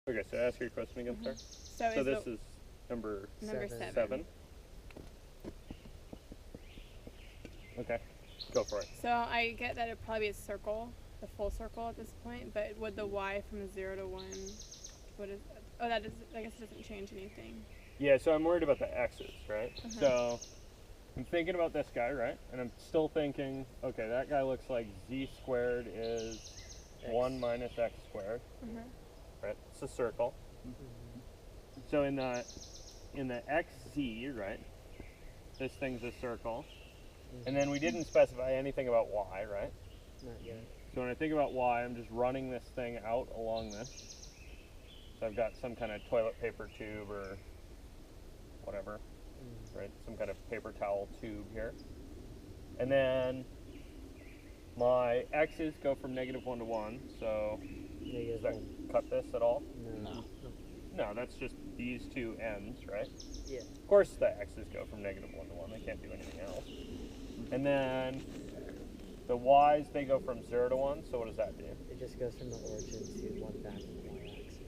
Okay, so ask your question again, sir. So this is number seven. Okay, go for it. So I get that it'd probably be a circle, the full circle at this point, but would the y from 0 to 1, what is that? Oh, that does, I guess it doesn't change anything. Yeah, so I'm worried about the x's, right? So I'm thinking about this guy, right? And I'm still thinking, okay, that guy looks like z squared is x. 1 minus x squared, right? It's a circle. So in the xz, right, this thing's a circle. And then we didn't specify anything about y, right? Not yet. So when I think about y, I'm just running this thing out along this. So I've got some kind of toilet paper tube or whatever, right? Some kind of paper towel tube here. And then my x's go from -1 to 1, so does that cut this at all? No. No, that's just these two ends, right? Yeah. Of course the x's go from -1 to 1, they can't do anything else. And then the y's, they go from 0 to 1, so what does that do? It just goes from the origin to 1 back to the y-axis.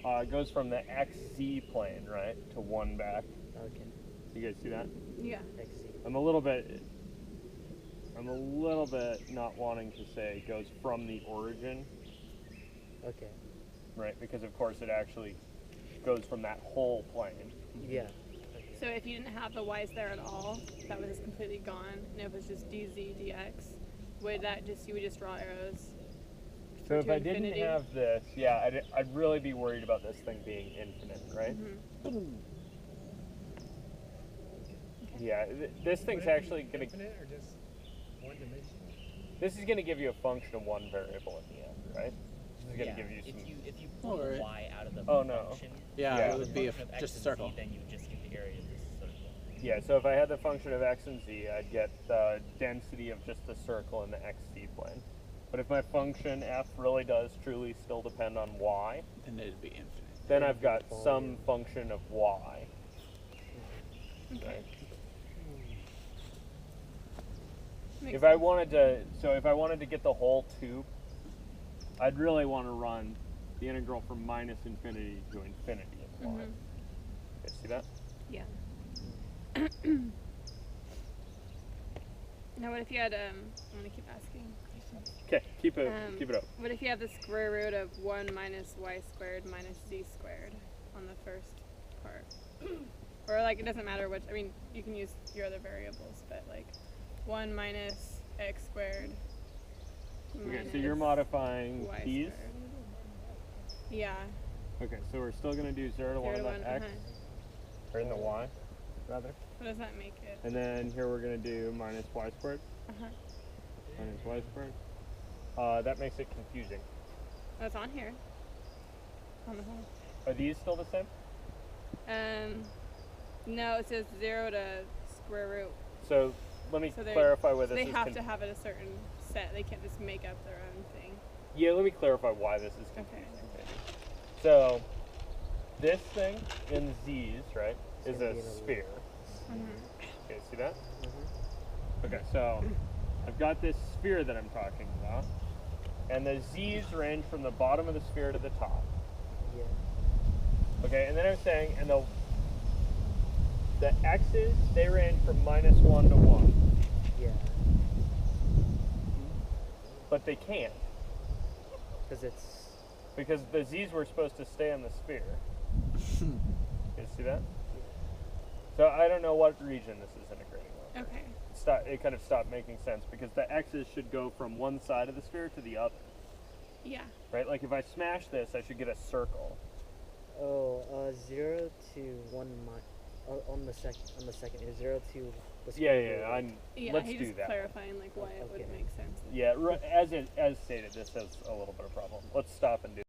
It goes from the xz plane, right, to 1 back. Okay. You guys see that? Yeah. xz. I'm a little bit not wanting to say goes from the origin. Okay. Right, because of course it actually goes from that whole plane. Yeah. So if you didn't have the y's there at all, that was just completely gone, and it was just dz, dx, you would just draw arrows? So if I didn't have this, yeah, I'd really be worried about this thing being infinite, right? Yeah, this thing's actually going to... Infinite or just one dimensional? This is going to give you a function of one variable at the end, right? This is going to give you some... If you pull the y out of the function, it would be just a circle. Z, then you just get the area of this circle. Yeah, so if I had the function of x and z, I'd get the density of just the circle in the xz plane. But if my function f really does truly still depend on y, then it'd be infinite. then I've got some function of y. Okay. Right? If I wanted to get the whole tube, I'd really want to run the integral from -infinity to infinity of y. Okay, see that? Yeah. Now what if you had, I'm going to keep asking questions. Okay, keep it up. What if you have the square root of 1 minus y squared minus z squared on the first part? Or like, it doesn't matter which, I mean, you can use your other variables, but like 1 minus x squared. Okay, so you're modifying y these? squared. Yeah. Okay, so we're still going to do 0 to 1 in the x, or in the y, rather. What does that make it? And then here we're going to do minus y squared. Minus y squared. That makes it confusing. Oh, it's on here. On the whole. Are these still the same? No, it says 0 to square root. So let me clarify why this is They have to have it a certain set. They can't just make up their own thing. Yeah, let me clarify why this is confusing. Okay. So this thing in z's, right, is a sphere. Okay, see that? Okay, so I've got this sphere that I'm talking about, and the z's range from the bottom of the sphere to the top. Yeah. Okay, and then I'm saying, and the x's, they range from -1 to 1. Yeah. But they can't. Because the z's were supposed to stay on the sphere. You see that? So I don't know what region this is integrating over. Okay. It kind of stopped making sense because the x's should go from one side of the sphere to the other. Yeah. Right? Like if I smash this, I should get a circle. Oh, 0 to 1 on the second is 0 to the Yeah, let's he's do just that. clarifying like why it wouldn't make sense. Yeah, as stated, this has a little bit of problem. Let's stop and do